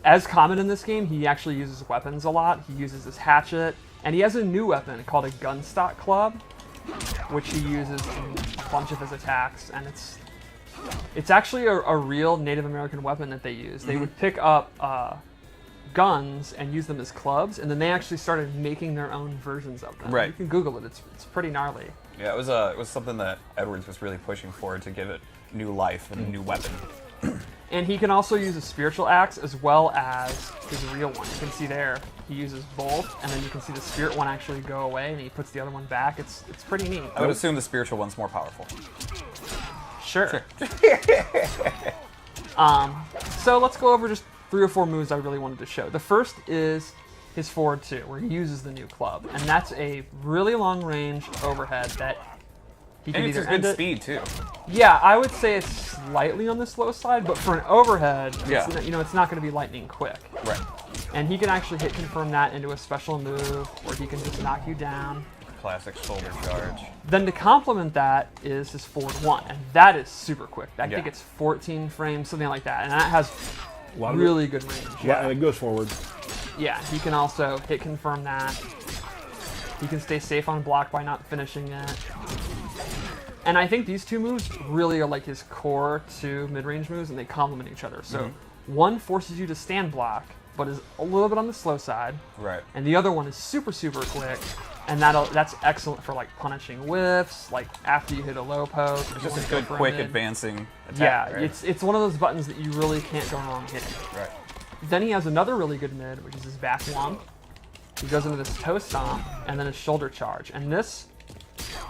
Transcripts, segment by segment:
As common in this game, he actually uses weapons a lot. He uses his hatchet, and he has a new weapon called a gunstock club, which he uses in a bunch of his attacks, and it's actually a real Native American weapon that they use. They would pick up guns and use them as clubs, and then they actually started making their own versions of them. Right. You can Google it. It's pretty gnarly. Yeah, it was something that Edwards was really pushing for to give it new life and a new weapon. And he can also use a spiritual axe as well as his real one. You can see there, he uses both, and then you can see the spirit one actually go away, and he puts the other one back. It's pretty neat. I would assume the spiritual one's more powerful. Sure. So let's go over just 3 or 4 moves I really wanted to show. The first is his forward 2, where he uses the new club, and that's a really long range overhead that he can And it's either his end good it. speed too. Yeah, I would say it's slightly on the slow side, but for an overhead, Yeah. it's not going to be lightning quick. Right. And he can actually hit confirm that into a special move, where he can just knock you down. Classic shoulder charge. Then to complement that is his forward 1, and that is super quick. I think Yeah. it's 14 frames, something like that, and that has A lot of really good range. Yeah, and it goes forward. Yeah, he can also hit confirm that. He can stay safe on block by not finishing it. And I think these 2 moves really are like his core 2 mid-range moves, and they complement each other. So one forces you to stand block, but is a little bit on the slow side. Right. And the other one is super, super quick, and that's excellent for like punishing whiffs, like after you hit a low poke. It's just a good, quick advancing Yeah, attack. Right? it's one of those buttons that you really can't go wrong hitting. Right. Then he has another really good mid, which is his back 1. He goes into this toe stomp, and then his shoulder charge. And this,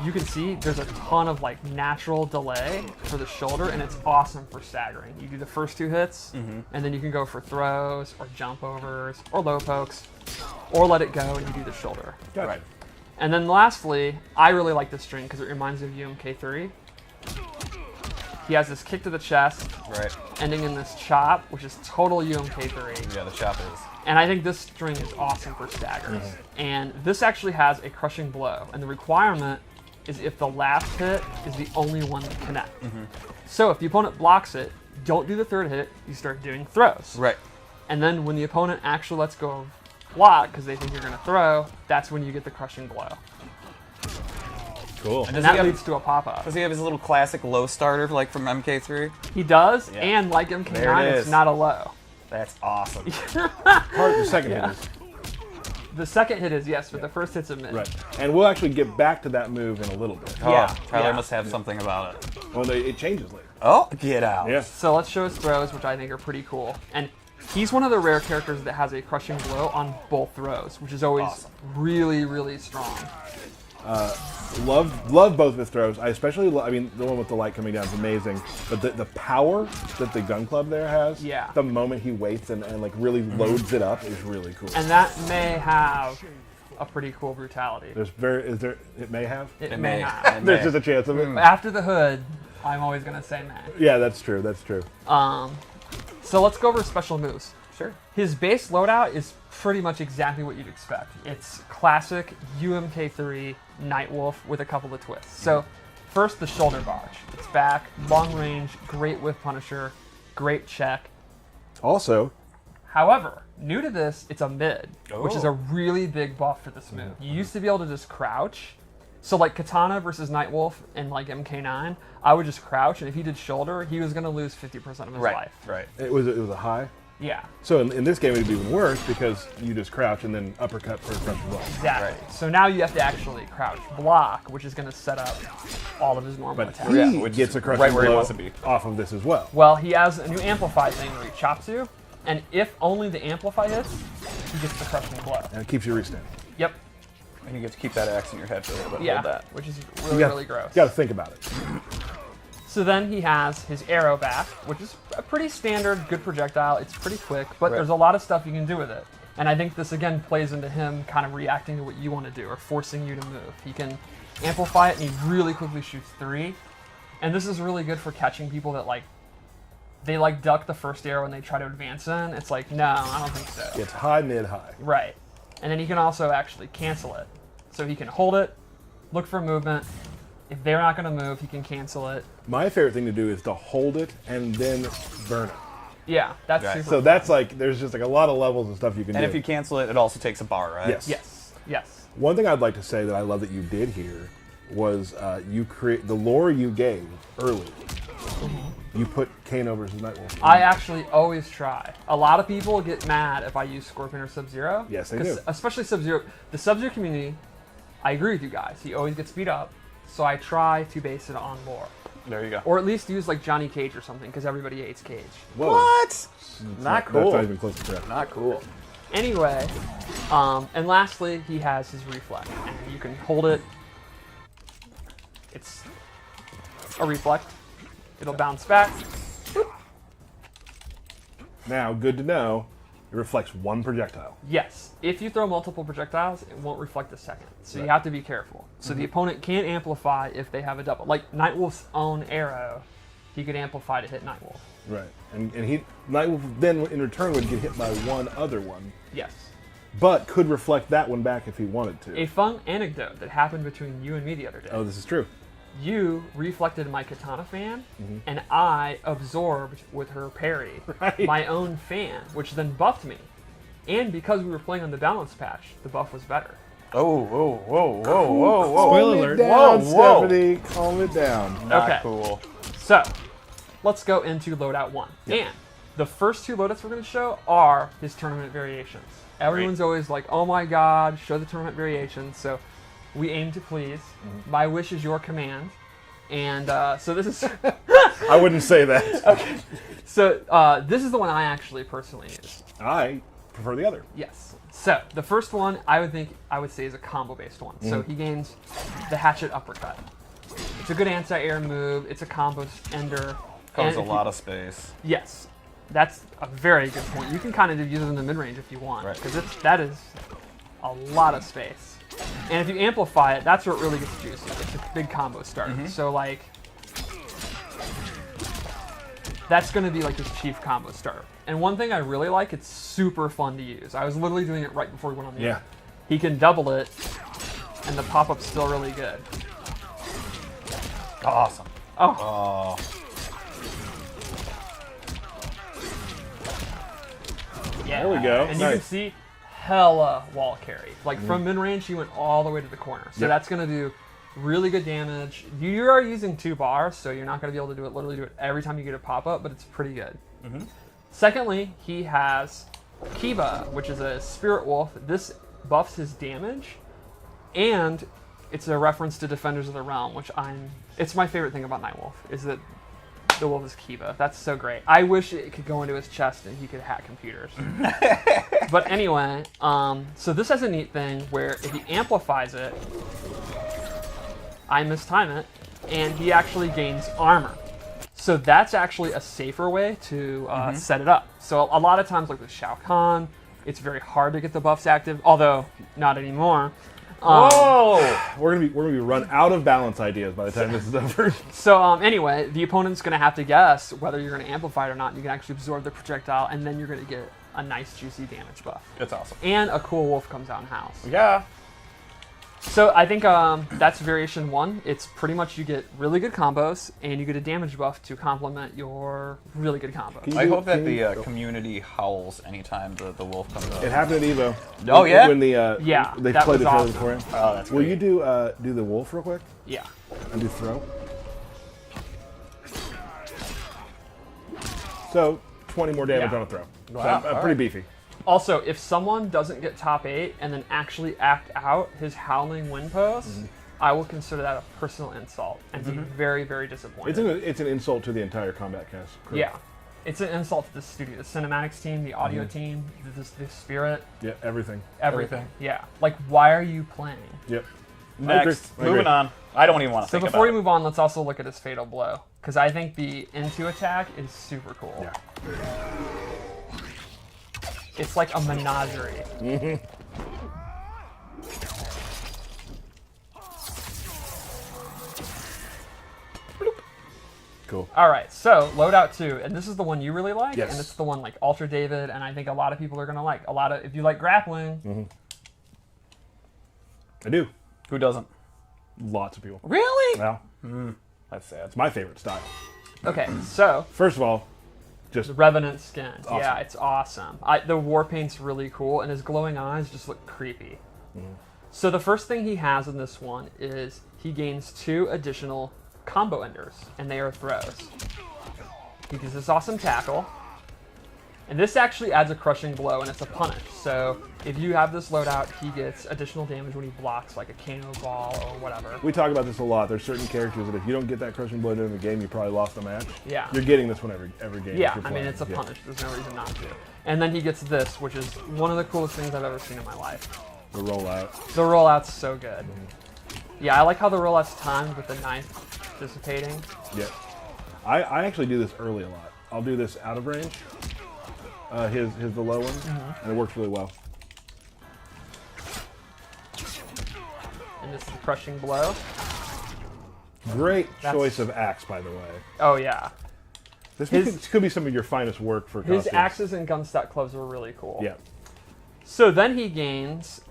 you can see there's a ton of like natural delay for the shoulder, and it's awesome for staggering. You do the first 2 hits, and then you can go for throws, or jump overs, or low pokes, or let it go and you do the shoulder. Gotcha. Right. And then lastly, I really like this string because it reminds me of UMK3. He has this kick to the chest, Right. ending in this chop, which is total UMK3. Yeah, the chop is. And I think this string is awesome for staggers. And this actually has a crushing blow. And the requirement is if the last hit is the only one to connect. So if the opponent blocks it, don't do the 3rd hit, you start doing throws. Right. And then when the opponent actually lets go of block because they think you're going to throw, that's when you get the crushing blow. Cool. And Does that he have- leads to a pop-up. Does he have his little classic low starter like from MK3? He does, Yeah. and like There MK9, it it's is. not a low. That's awesome. Part the second hit is. The second hit is yes, but the first hit's a mid. Right. And we'll actually get back to that move in a little bit. Oh, Yeah, Tyler yeah. must have something about it. Well, it changes later. Oh, get out. Yeah. So let's show his throws, which I think are pretty cool. And he's one of the rare characters that has a crushing blow on both throws, which is always Awesome. really, really strong. Love both of his throws. I especially I mean, the one with the light coming down is amazing. But the power that the gun club there has, Yeah. the moment he waits and like really loads it up is really cool. And that may have a pretty cool brutality. It may have? It It may may. have. It There's may. just a chance of it. But after the hood, I'm always going to say may. Yeah, that's true. That's true. So let's go over special moves. Sure. His base loadout is pretty much exactly what you'd expect. It's classic UMK3 Nightwolf with a couple of twists. So first, the shoulder barge. It's back, long range, great whiff punisher, great check. Also, However, new to this, it's a mid, which is Oh. a really big buff for this move. You used to be able to just crouch. So like Katana versus Nightwolf in like MK9, I would just crouch, and if he did shoulder, he was going to lose 50% of his Right. life. Right. it was a high. Yeah, So in this game, it'd be even worse because you just crouch and then uppercut for front roll. exactly. Right. So now you have to actually crouch block, which is going to set up all of his normal But attacks. he Yeah, which gets is a crushing right where he blow wants to be. off of this as well. Well, he has a new amplify thing where he chops you, and if only the amplify hits, he gets the crushing blow. And it keeps you restanding. Yep. And you get to keep that axe in your head for a little bit. Yeah, Hold that. which is You really, gotta- really gross. You got to think about it. So then he has his arrow back, which is a pretty standard, good projectile. It's pretty quick, but Right. there's a lot of stuff you can do with it. And I think this again plays into him kind of reacting to what you want to do or forcing you to move. He can amplify it and he really quickly shoots 3. And this is really good for catching people that they duck the first arrow and they try to advance in. It's like, no, I don't think so. It's high, mid, high. Right. And then he can also actually cancel it. So he can hold it, look for movement. If they're not going to move, he can cancel it. My favorite thing to do is to hold it and then burn it. Yeah, that's Right. super So fun. that's like, there's just like a lot of levels and stuff you can And do. if you cancel it, it also takes a bar, right? Yes. Yes. One thing I'd like to say that I love that you did here was you create the lore you gave early. You put Kano versus Nightwolf. I actually always try. A lot of people get mad if I use Scorpion or Sub-Zero. Yes, they 'cause do. Especially Sub-Zero. The Sub-Zero community, I agree with you guys. He always gets beat up, so I try to base it on lore. There you go. Or at least use like Johnny Cage or something, because everybody hates Cage. Whoa. What? Not cool. That's not even close to correct. Not cool. Anyway, and lastly, he has his reflect. And you can hold it. It's a reflect. It'll bounce back. Now, good to know, it reflects one projectile. Yes, if you throw multiple projectiles, it won't reflect a second. So you Right. have to be careful. So the opponent can't amplify if they have a double. Like Nightwolf's own arrow, he could amplify to hit Nightwolf. Right. And Nightwolf then in return would get hit by one other one, Yes. but could reflect that one back if he wanted to. A fun anecdote that happened between you and me the other day. Oh, this is true. You reflected my katana fan, and I absorbed with her parry Right. my own fan, which then buffed me. And because we were playing on the balance patch, the buff was better. Oh, whoa, whoa, whoa, whoa, whoa. Spoiler Calm alert. it down, Whoa, whoa. Stephanie. Calm it down. Not Okay. cool. So, let's go into loadout 1. And the first 2 loadouts we're going to show are his tournament variations. Everyone's always like, oh my god, show the tournament variations. So, we aim to please. My wish is your command. And so this is I wouldn't say that. so this is the one I actually personally use. I prefer the other. Yes. So the first one I would say is a combo based one. So he gains the hatchet uppercut. It's a good anti-air move. It's a combo ender. Covers a And if lot of space. Yes, that's a very good point. You can kind of use it in the mid range if you want, Right. because that is a lot of space. And if you amplify it, that's where it really gets juicy. It's a big combo start. So like, that's going to be like his chief combo start. And one thing I really like, it's super fun to use. I was literally doing it right before we went on the air. He can double it, and the pop-up's still really good. Awesome. Oh, Oh, yeah. There we go. And you can Nice. see hella wall carry. Like from mid-range, he went all the way to the corner. So Yep. that's going to do really good damage. You are using 2 bars, so you're not going to be able to literally do it every time you get a pop-up, but it's pretty good. Secondly, he has Kiba, which is a spirit wolf. This buffs his damage, and it's a reference to Defenders of the Realm, which it's my favorite thing about Nightwolf, is that the wolf is Kiba. That's so great. I wish it could go into his chest and he could hack computers. But anyway, so this has a neat thing where if he amplifies it, I mistime it, and he actually gains armor. So that's actually a safer way to set it up. So a lot of times, like with Shao Kahn, it's very hard to get the buffs active, although not anymore. whoa! We're gonna be run out of balance ideas by the time this is over. So anyway, the opponent's going to have to guess whether you're going to amplify it or not. You can actually absorb the projectile, and then you're going to get a nice juicy damage buff. It's awesome. And a cool wolf comes out in house. Yeah. So I think that's variation 1. It's pretty much you get really good combos, and you get a damage buff to complement your really good combos. Can you I do- hope that can the you- community howls anytime the wolf comes out. It happened at Evo. Oh, yeah? When the Yeah, they that played was the trailer awesome. beforehand. Oh, that's Will great. you do the wolf real quick Yeah. and do throw? So 20 more damage Yeah. on a throw. So Wow, I'm all pretty right. beefy. Also, if someone doesn't get top 8 and then actually act out his howling wind pose, I will consider that a personal insult and be very, very disappointed. It's an insult to the entire combat cast. crew. Yeah. It's an insult to the studio, the cinematics team, the audio team, the spirit, Yeah. Everything. everything. Yeah. Like, why are you playing? Yep. Next, I agree. moving on. I don't even want to So think before we about move on, let's also look at his fatal blow, because I think the into attack is super cool. Yeah. It's like a menagerie. Cool. All right, so loadout 2, and this is the one you really like, Yes. and it's the one like Ultra David, and I think a lot of people are gonna like. If you like grappling, I do. it. Who doesn't? Lots of people. Really? Well, That's sad. it's my favorite style. okay, so First of all, Just The Revenant skin. awesome. Yeah, it's awesome. The war paint's really cool, and his glowing eyes just look creepy. So the first thing he has in this one is he gains 2 additional combo enders, and they are throws. He gets this awesome tackle, and this actually adds a crushing blow, and it's a punish. So if you have this loadout, he gets additional damage when he blocks like a Kano ball or whatever. we talk about this a lot. There's certain characters that if you don't get that crushing blow in the game, you probably lost the match. Yeah. You're getting this one every game. Yeah, if you're I mean, playing. it's a Yeah. punish. There's no reason not to. And then he gets this, which is one of the coolest things I've ever seen in my life. The rollout. The rollout's so good. Yeah, I like how the rollout's timed with the knife dissipating. Yeah. I actually do this early a lot. I'll do this out of range. His the low one, and it works really well. And this is the crushing blow. Great That's- choice of axe, by the way. Oh, yeah. This His- could be some of your finest work for His costumes. axes and gunstock clubs were really cool. Yeah. So then he gains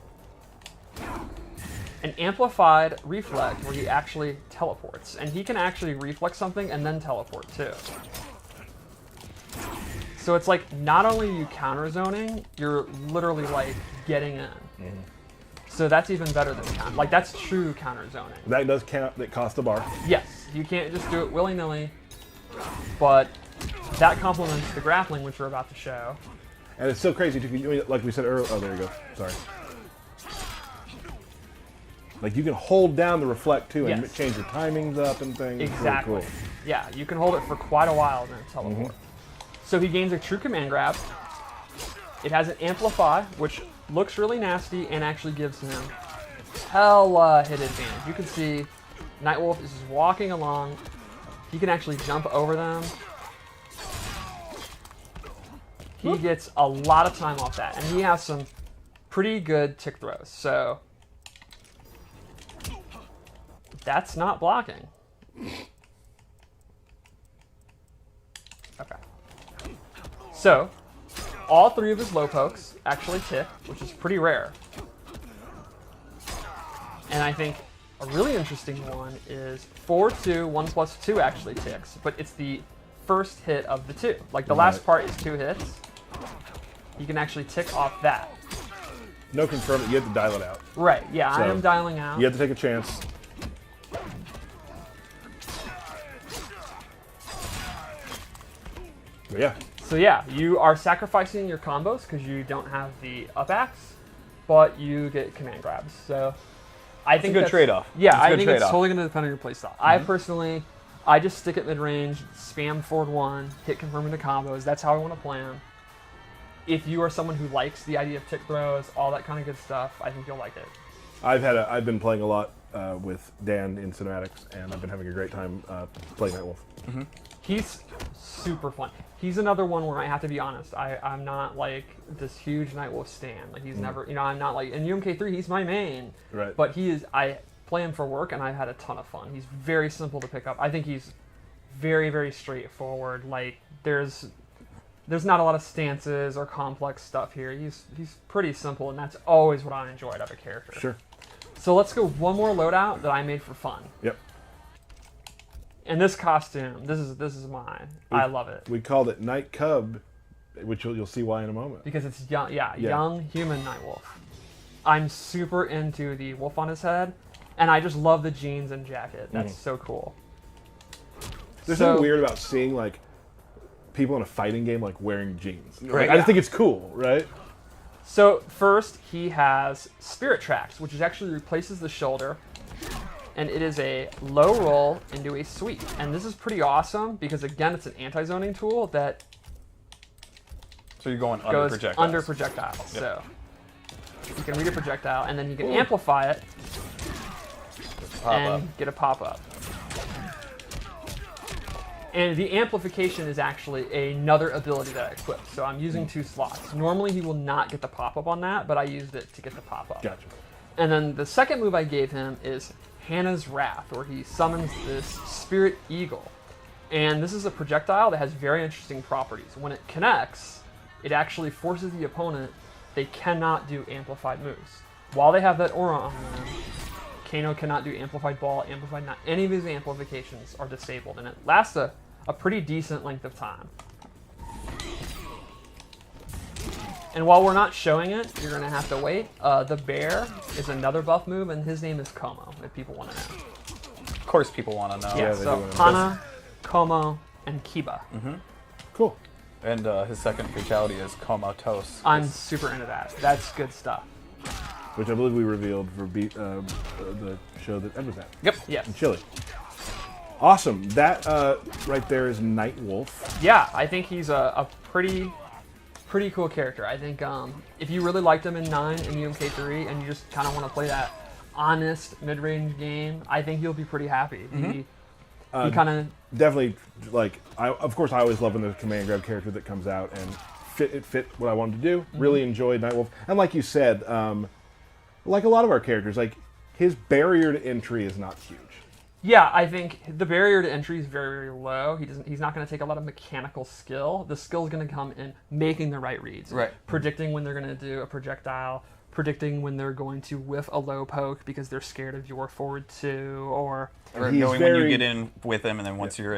an amplified reflect where he actually teleports. And he can actually reflect something and then teleport too. So it's like not only you counter zoning, you're literally like getting in. So that's even better than counter. Like that's true counter zoning. That does count. That costs a bar. Yes, you can't just do it willy-nilly, but that complements the grappling, which we're about to show. And it's so crazy, too, like we said earlier. Oh, there you go. Sorry. Like you can hold down the reflect too and Yes. change your timings up and things. It's really Exactly. cool. Yeah, you can hold it for quite a while and then teleport. So he gains a true command grab. It has an amplify, which looks really nasty and actually gives him hella hit advantage. You can see Nightwolf is just walking along. He can actually jump over them. He gets a lot of time off that, and he has some pretty good tick throws. So that's not blocking. Okay. So, all 3 of his low pokes actually tick, which is pretty rare. And I think a really interesting one is 4-2, 1+2 actually ticks, but it's the first hit of the 2. Like the last Right. part is 2 hits. You can actually tick off that. No confirm it. You have to dial it out. Right, yeah, I So, am dialing out. You have to take a chance. But yeah. So yeah, you are sacrificing your combos because you don't have the up axe, but you get command grabs. So I think a good that's- trade-off. Yeah, It's a I good think it's trade-off. totally going to depend on your playstyle. I personally, I just stick at mid range, spam forward 1, hit confirm into combos. That's how I want to play them. If you are someone who likes the idea of tick throws, all that kind of good stuff, I think you'll like it. I've been playing a lot with Dan in cinematics, and I've been having a great time playing Nightwolf. He's super fun. He's another one where I have to be honest. I'm not like this huge Nightwolf stan. Like he's never, I'm not like in UMK3. He's my main, Right. but he is. I play him for work, and I've had a ton of fun. He's very simple to pick up. I think he's very, very straightforward. Like there's not a lot of stances or complex stuff here. He's pretty simple, and that's always what I enjoyed of a character. Sure. So let's go one more loadout that I made for fun. Yep. And this costume, this is mine. I love it. We called it Night Cub, which you'll see why in a moment. Because it's young, young human Nightwolf. I'm super into the wolf on his head, and I just love the jeans and jacket. That's so cool. There's So- something weird about seeing like people in a fighting game like wearing jeans. Like, Right, I yeah. just think it's cool, right? So first, he has Spirit Tracks, which is actually replaces the shoulder, and it is a low roll into a sweep. And this is pretty awesome because again, it's an anti-zoning tool that So you're going under goes projectiles. under projectiles. So you can read a projectile, and then you can amplify it Pop and up. get a pop-up. And the amplification is actually another ability that I equipped. So I'm using 2 slots. Normally he will not get the pop-up on that, but I used it to get the pop-up. Gotcha. And then the second move I gave him is Hannah's Wrath, where he summons this Spirit Eagle. And this is a projectile that has very interesting properties. When it connects, it actually forces the opponent, they cannot do amplified moves. While they have that aura on them, Kano cannot do amplified ball, amplified not. Any of his amplifications are disabled, and it lasts a pretty decent length of time. And while we're not showing it, you're going to have to wait. The bear is another buff move, and his name is Como, if people want to know. Of course, people want to know. Yeah, they so do wanna know. Hana, Como, and Kiba. Cool. And his second fatality is Comatose. I'm super into that. That's good stuff. Which I believe we revealed for the show that Ed was at Yep. Yes. in Chile. Awesome. That right there is Nightwolf. Yeah, I think he's a pretty cool character. I think if you really liked him in 9 and UMK3 and you just kind of want to play that honest mid-range game, I think you'll be pretty happy. He kind of... Definitely, like, of course, I always love when there's a command grab character that comes out and it fit what I wanted to do. Really enjoyed Nightwolf. And like you said, like a lot of our characters, like, his barrier to entry is not huge. Yeah, I think the barrier to entry is very, very low. He's not going to take a lot of mechanical skill. The skill is going to come in making the right reads. Right. Predicting when they're going to do a projectile, predicting when they're going to whiff a low poke because they're scared of your forward 2, or Or He's knowing when very- you get in with him, and then once you're in.